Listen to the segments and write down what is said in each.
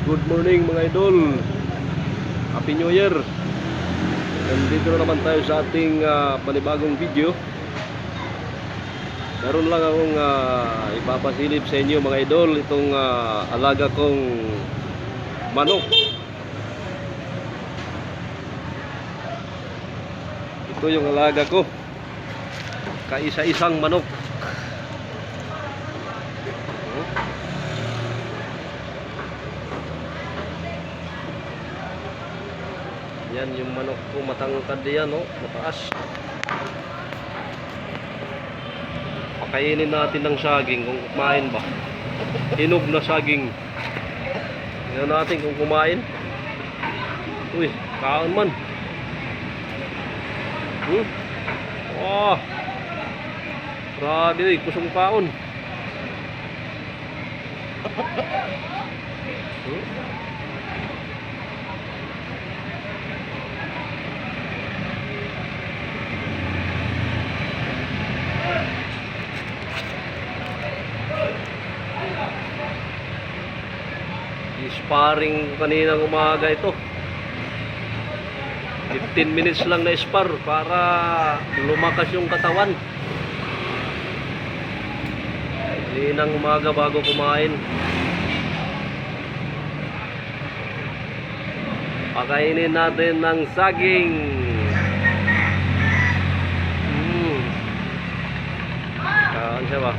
Good morning mga idol. Happy New Year. Nandito na naman tayo sa ating panibagong video. Meron lang akong ipapasilip sa inyo mga idol. Itong alaga kong manok. Ito yung alaga ko. Kaisa-isang manok. Yan yung manok ko, matangkad yan, no? Mataas. Pakainin natin ng saging kung kumain ba. Hinog na saging. Tingnan natin kung kumain. Uy, kaon man. Oh, grabe, kusong kaon. Sparring kaninang umaga ito. 15 minutes lang na spar para lumakas yung katawan. Kaninang umaga bago kumain. Pakainin natin ng saging. Kaon siya ba?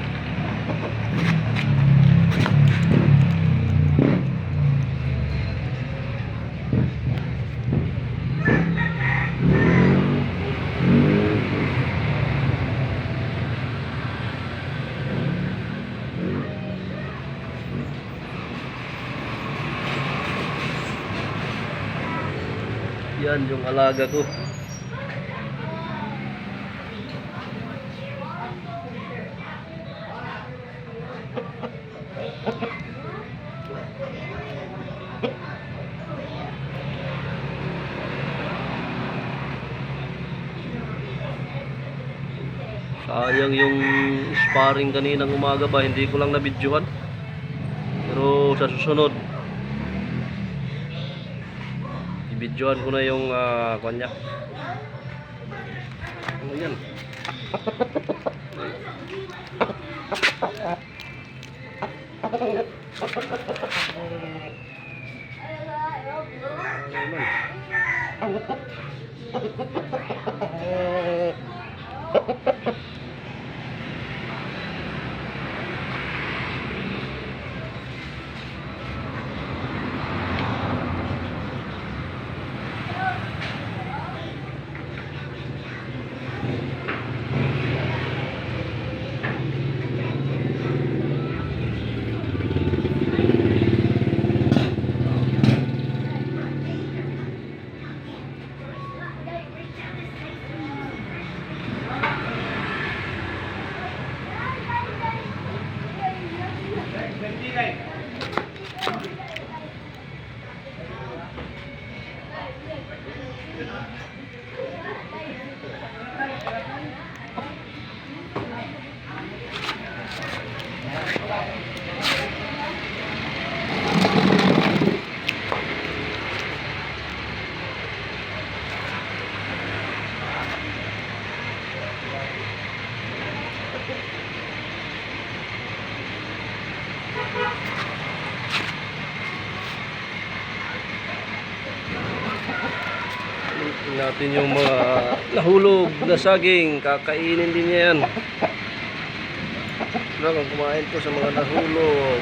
Yan yung alaga ko. Sayang yung sparring kaninang umaga ba, hindi ko lang nabidyohan. Pero sa susunod ibidyohan ko na yung kanya. Ano yan? Natin yung mga nahulog na saging, kakainin din yan. Kung kumain po sa mga nahulog.